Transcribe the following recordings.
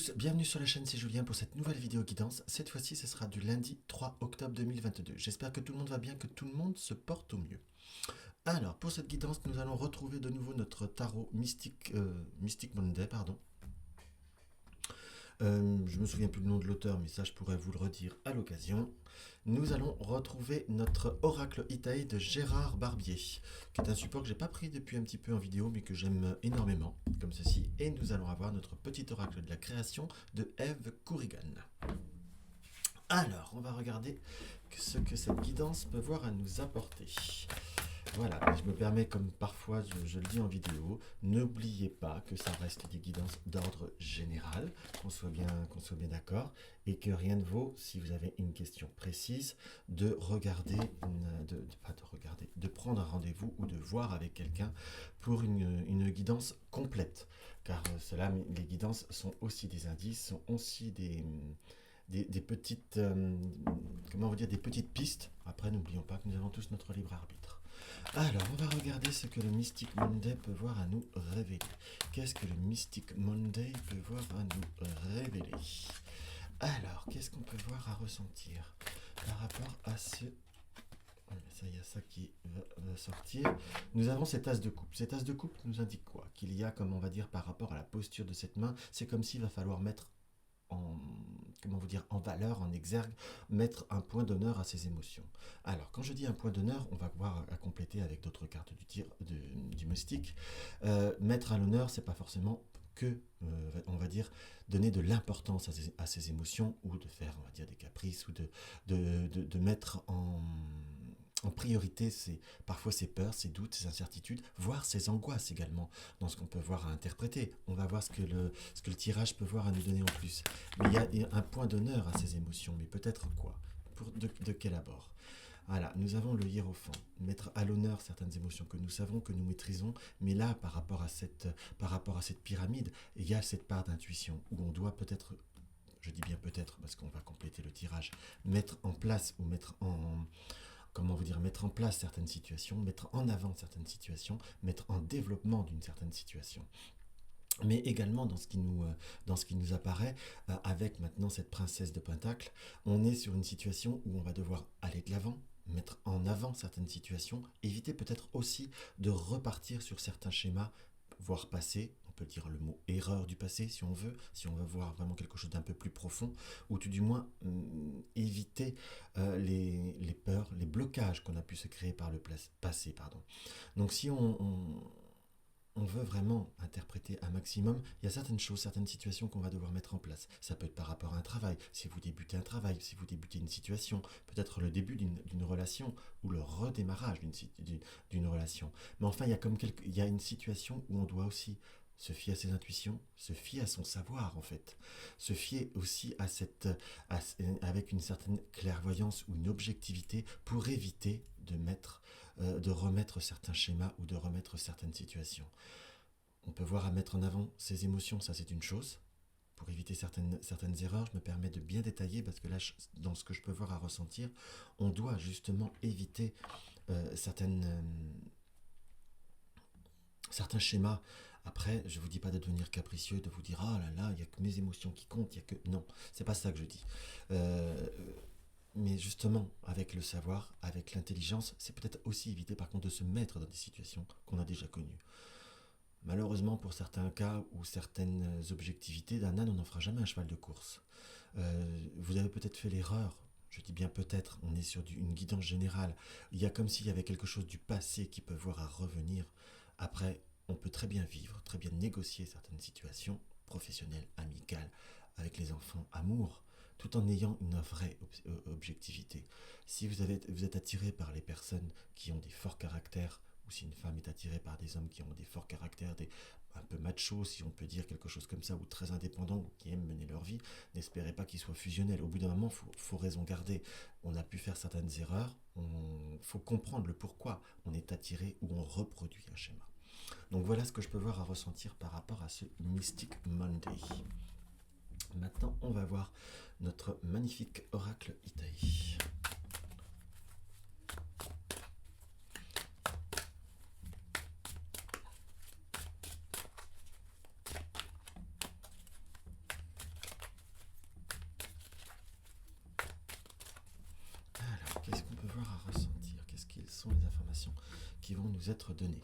tous, bienvenue sur la chaîne, c'est Julien pour cette nouvelle vidéo guidance. Cette fois-ci, ce sera du lundi 3 octobre 2022. J'espère que tout le monde va bien, que tout le monde se porte au mieux. Alors, pour cette guidance, nous allons retrouver de nouveau notre tarot Mystic Monday, pardon. Je me souviens plus le nom de l'auteur, mais ça je pourrais vous le redire à l'occasion. Nous allons retrouver notre oracle Itaï de Gérard Barbier, qui est un support que j'ai pas pris depuis un petit peu en vidéo, mais que j'aime énormément, comme ceci. Et nous allons avoir notre petit oracle de la création de Eve Corrigan. Alors, on va regarder ce que cette guidance peut voir à nous apporter. Voilà, je me permets, comme parfois je le dis en vidéo, n'oubliez pas que ça reste des guidances d'ordre général, qu'on soit bien d'accord, et que rien ne vaut, si vous avez une question précise, de regarder, de prendre un rendez-vous ou de voir avec quelqu'un pour une guidance complète. Car les guidances sont aussi des indices, sont aussi des petites, des petites pistes. Après, n'oublions pas que nous avons tous notre libre arbitre. Alors, on va regarder ce que le Mystic Monday peut voir à nous révéler. Qu'est-ce que le Mystic Monday peut voir à nous révéler? Alors, qu'est-ce qu'on peut voir à ressentir par rapport à ce... Ça, il y a ça qui va sortir. Nous avons cet as de coupe. Cet as de coupe nous indique quoi? Qu'il y a, comme on va dire, par rapport à la posture de cette main, c'est comme s'il va falloir mettre en valeur, en exergue, mettre un point d'honneur à ses émotions. Alors, quand je dis un point d'honneur, on va voir à compléter avec d'autres cartes du mystique. Mettre à l'honneur, c'est pas forcément que, on va dire, donner de l'importance à ses émotions ou de faire, on va dire, des caprices ou de mettre en priorité, parfois ses peurs, ses doutes, ses incertitudes, voire ses angoisses également, dans ce qu'on peut voir à interpréter. On va voir ce que le tirage peut voir à nous donner en plus. Mais il y a un point d'honneur à ces émotions, mais peut-être quoi? De quel abord? Voilà, nous avons le hiérophant, mettre à l'honneur certaines émotions que nous savons, que nous maîtrisons, mais là, par rapport à cette pyramide, il y a cette part d'intuition, où on doit peut-être, je dis bien peut-être, parce qu'on va compléter le tirage, mettre en place ou mettre en place certaines situations, mettre en avant certaines situations, mettre en développement d'une certaine situation. Mais également dans ce qui nous apparaît, avec maintenant cette princesse de Pentacle, on est sur une situation où on va devoir aller de l'avant, mettre en avant certaines situations, éviter peut-être aussi de repartir sur certains schémas, voire passer, on peut dire le mot erreur du passé si on veut voir vraiment quelque chose d'un peu plus profond, ou tout du moins éviter les peurs, les blocages qu'on a pu se créer par le passé. Donc si on veut vraiment interpréter un maximum, il y a certaines choses, certaines situations qu'on va devoir mettre en place. Ça peut être par rapport à un travail, si vous débutez un travail, si vous débutez une situation, peut-être le début d'une relation ou le redémarrage d'une relation. Mais enfin, il y a une situation où on doit aussi se fier à ses intuitions, se fier à son savoir en fait, se fier aussi avec une certaine clairvoyance ou une objectivité pour éviter de remettre certains schémas ou de remettre certaines situations. On peut voir à mettre en avant ses émotions, ça c'est une chose. Pour éviter certaines erreurs, je me permets de bien détailler parce que là, dans ce que je peux voir à ressentir, on doit justement éviter certains schémas. Après, je ne vous dis pas de devenir capricieux, de vous dire ah là là, il n'y a que mes émotions qui comptent, il y a que... Non, c'est pas ça que je dis. Mais justement, avec le savoir, avec l'intelligence, c'est peut-être aussi éviter par contre de se mettre dans des situations qu'on a déjà connues. Malheureusement, pour certains cas ou certaines objectivités, d'un âne, on n'en fera jamais un cheval de course. Vous avez peut-être fait l'erreur, je dis bien peut-être, on est sur une guidance générale. Il y a comme s'il y avait quelque chose du passé qui peut voir à revenir. Après, on peut très bien vivre, très bien négocier certaines situations professionnelles, amicales, avec les enfants, amour, tout en ayant une vraie objectivité. Si vous êtes attiré par les personnes qui ont des forts caractères, ou si une femme est attirée par des hommes qui ont des forts caractères, un peu machos, si on peut dire quelque chose comme ça, ou très indépendants, ou qui aiment mener leur vie, n'espérez pas qu'ils soient fusionnels. Au bout d'un moment, faut raison garder. On a pu faire certaines erreurs, faut comprendre le pourquoi on est attiré ou on reproduit un schéma. Donc voilà ce que je peux voir à ressentir par rapport à ce Mystic Monday. Maintenant, on va voir notre magnifique oracle Itaï. nous être donné.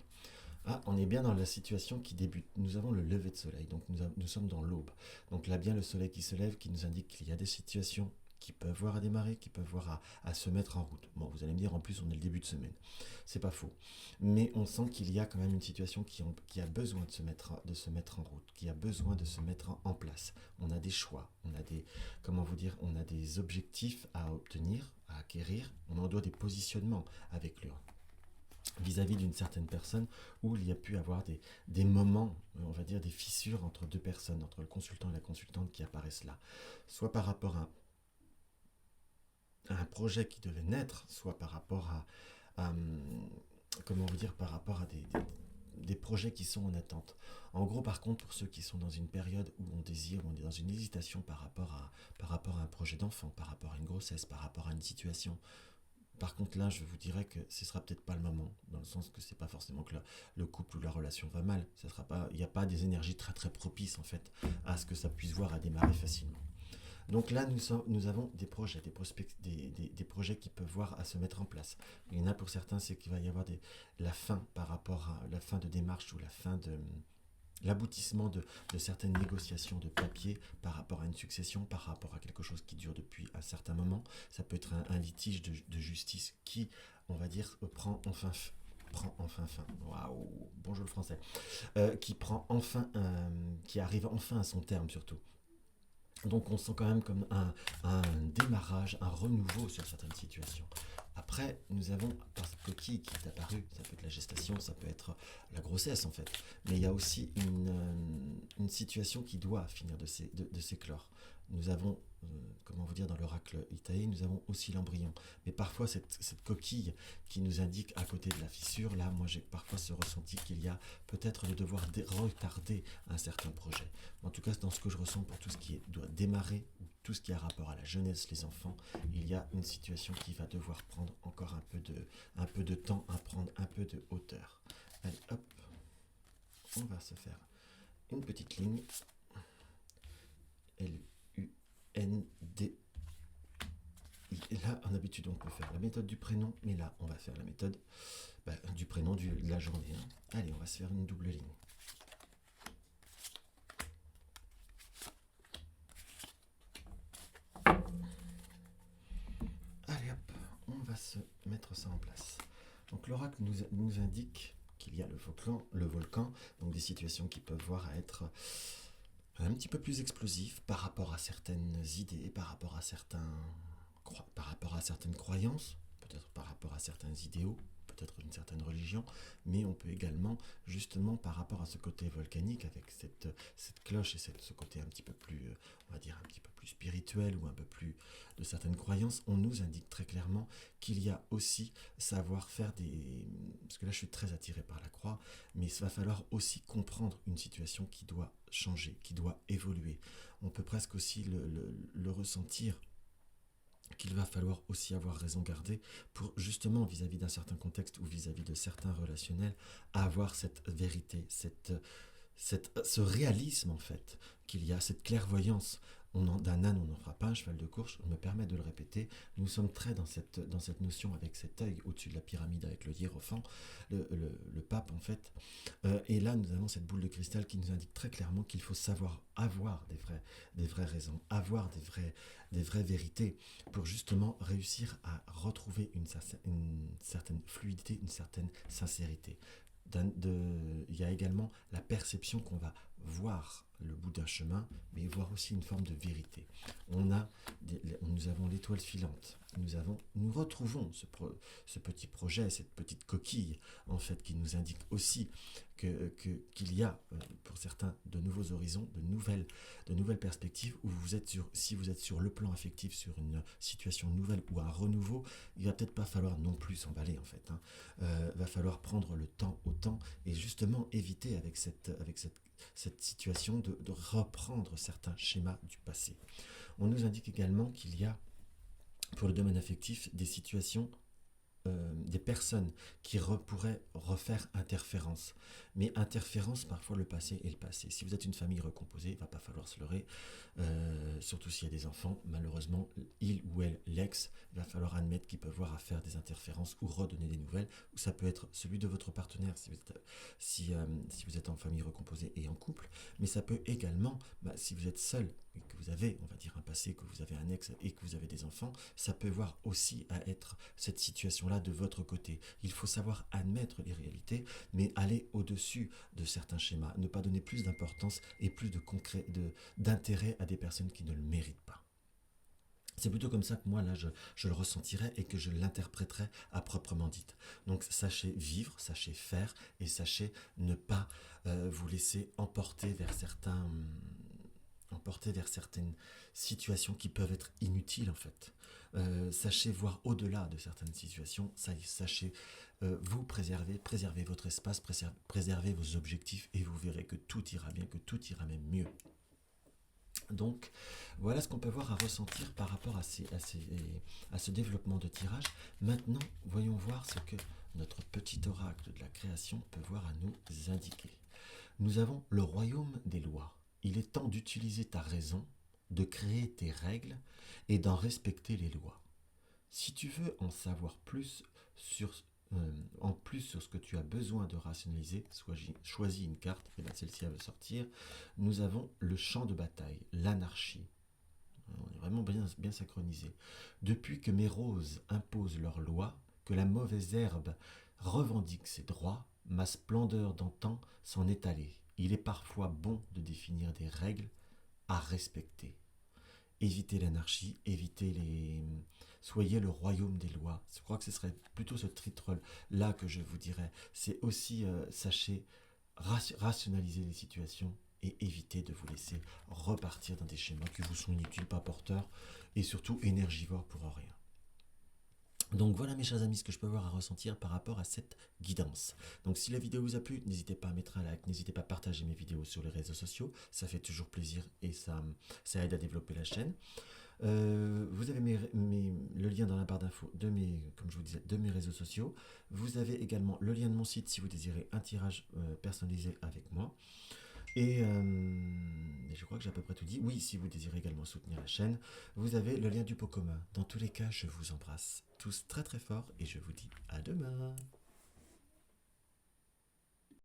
Ah, on est bien dans la situation qui débute. Nous avons le lever de soleil, donc nous sommes dans l'aube. Donc là, bien le soleil qui se lève, qui nous indique qu'il y a des situations qui peuvent voir à démarrer, qui peuvent voir à se mettre en route. Bon, vous allez me dire, en plus, on est le début de semaine. C'est pas faux. Mais on sent qu'il y a quand même une situation qui a besoin de se mettre en route, qui a besoin de se mettre en place. On a des choix, on a des, comment vous dire, on a des objectifs à obtenir, à acquérir. On en doit des positionnements avec lui vis-à-vis d'une certaine personne où il y a pu avoir des moments, on va dire des fissures entre deux personnes, entre le consultant et la consultante qui apparaissent là. Soit par rapport à un projet qui devait naître, soit par rapport à, comment vous dire, par rapport à des projets qui sont en attente. En gros, par contre, pour ceux qui sont dans une période où on désire, où on est dans une hésitation par rapport à un projet d'enfant, par rapport à une grossesse, par rapport à une situation. Par contre, là, je vous dirais que ce sera peut-être pas le moment, dans le sens que c'est pas forcément que le couple ou la relation va mal. Ça sera pas, il n'y a pas des énergies très très propices en fait à ce que ça puisse voir à démarrer facilement. Donc là, nous avons des projets, des projets qui peuvent voir à se mettre en place. Il y en a pour certains, c'est qu'il va y avoir la fin par rapport à la fin de démarche ou la fin de l'aboutissement de certaines négociations de papier par rapport à une succession, par rapport à quelque chose qui dure depuis un certain moment. Ça peut être un litige de justice qui, on va dire, prend enfin fin. Waouh, bonjour le français. Qui arrive enfin à son terme surtout. Donc on sent quand même comme un démarrage, un renouveau sur certaines situations. Après, nous avons par cette coquille qui est apparue, ça peut être la gestation, ça peut être la grossesse en fait, mais il y a aussi une situation qui doit finir de s'éclore. Nous avons, comment vous dire, dans l'oracle Itaï, nous avons aussi l'embryon. Mais parfois, cette coquille qui nous indique à côté de la fissure, là, moi j'ai parfois ce ressenti qu'il y a peut-être le devoir retarder un certain projet. En tout cas, dans ce que je ressens pour tout ce qui doit démarrer, ou tout ce qui a rapport à la jeunesse, les enfants, il y a une situation qui va devoir prendre encore un peu de temps, à prendre un peu de hauteur. Allez, hop, on va se faire une petite ligne. L-U-N-D. Et là, en habitude, on peut faire la méthode du prénom, mais là, on va faire la méthode du prénom de la journée. Allez, on va se faire une double ligne. Allez, hop, on va se mettre ça en place. Donc, l'oracle nous indique qu'il y a le volcan, donc des situations qui peuvent voir à être un petit peu plus explosif par rapport à certaines idées, par rapport à certaines croyances, peut-être par rapport à certains idéaux, peut-être une certaine religion, mais on peut également, justement, par rapport à ce côté volcanique, avec cette cloche et ce côté un petit peu plus, on va dire, un petit peu plus spirituel ou un peu plus de certaines croyances, on nous indique très clairement qu'il y a aussi savoir faire parce que là je suis très attiré par la croix, mais il va falloir aussi comprendre une situation qui doit changer, qui doit évoluer. On peut presque aussi le ressentir qu'il va falloir aussi avoir raison gardée pour justement vis-à-vis d'un certain contexte ou vis-à-vis de certains relationnels avoir cette vérité, ce réalisme en fait qu'il y a, cette clairvoyance. D'un âne, on n'en fera pas un cheval de course, je me permets de le répéter. Nous sommes très dans cette notion avec cet œil au-dessus de la pyramide avec le hiérophant, le pape en fait. Et là, nous avons cette boule de cristal qui nous indique très clairement qu'il faut savoir avoir des vraies raisons, avoir des vraies vérités pour justement réussir à retrouver une certaine fluidité, une certaine sincérité. Il y a également la perception qu'on va voir le bout d'un chemin, mais voir aussi une forme de vérité. Nous avons l'étoile filante. Nous retrouvons ce petit projet, cette petite coquille, en fait, qui nous indique aussi qu'il y a, pour certains, de nouveaux horizons, de nouvelles perspectives, où si vous êtes sur le plan affectif, sur une situation nouvelle ou un renouveau, il va peut-être pas falloir non plus s'emballer, en fait. Va falloir prendre le temps au temps et justement éviter avec cette situation de reprendre certains schémas du passé. On nous indique également qu'il y a, pour le domaine affectif, des situations, des personnes qui pourraient refaire interférence. Mais interférence, parfois le passé est le passé. Si vous êtes une famille recomposée, il ne va pas falloir se leurrer. surtout s'il y a des enfants, malheureusement, il ou elle, l'ex, il va falloir admettre qu'ils peuvent avoir à faire des interférences ou redonner des nouvelles, ou ça peut être celui de votre partenaire si vous êtes en famille recomposée et en couple, mais ça peut également, si vous êtes seul et que vous avez, on va dire, un passé, que vous avez un ex et que vous avez des enfants, ça peut voir aussi à être cette situation-là de votre côté. Il faut savoir admettre les réalités, mais aller au-dessus de certains schémas, ne pas donner plus d'importance et plus d'intérêt à des personnes qui ne le méritent pas. C'est plutôt comme ça que moi, là, je le ressentirais et que je l'interpréterais à proprement dit. Donc, sachez vivre, sachez faire et sachez ne pas vous laisser emporter vers certaines situations qui peuvent être inutiles, en fait. Sachez voir au-delà de certaines situations, sachez vous préserver votre espace, préserver vos objectifs et vous verrez que tout ira bien, que tout ira même mieux. Donc, voilà ce qu'on peut voir à ressentir par rapport à ce développement de tirage. Maintenant, voyons voir ce que notre petit oracle de la création peut voir à nous indiquer. Nous avons le royaume des lois. Il est temps d'utiliser ta raison, de créer tes règles et d'en respecter les lois. Si tu veux en savoir plus sur ce que tu as besoin de rationaliser, choisis une carte, et bien celle-ci elle va sortir. Nous avons le champ de bataille, l'anarchie. On est vraiment bien synchronisé. Depuis que mes roses imposent leurs lois, que la mauvaise herbe revendique ses droits, ma splendeur d'antan s'en est allée. Il est parfois bon de définir des règles à respecter. Évitez l'anarchie, soyez le royaume des lois. Je crois que ce serait plutôt ce titre-là que je vous dirais. C'est aussi, sachez, rationaliser les situations et éviter de vous laisser repartir dans des schémas qui vous sont inutiles, pas porteurs, et surtout énergivores pour rien. Donc voilà mes chers amis ce que je peux avoir à ressentir par rapport à cette guidance. Donc si la vidéo vous a plu, n'hésitez pas à mettre un like, n'hésitez pas à partager mes vidéos sur les réseaux sociaux, ça fait toujours plaisir et ça aide à développer la chaîne. Vous avez le lien dans la barre d'infos comme je vous disais, de mes réseaux sociaux. Vous avez également le lien de mon site si vous désirez un tirage personnalisé avec moi. Et je crois que j'ai à peu près tout dit. Oui, si vous désirez également soutenir la chaîne, vous avez le lien du pot commun. Dans tous les cas, je vous embrasse tous très très fort et je vous dis à demain.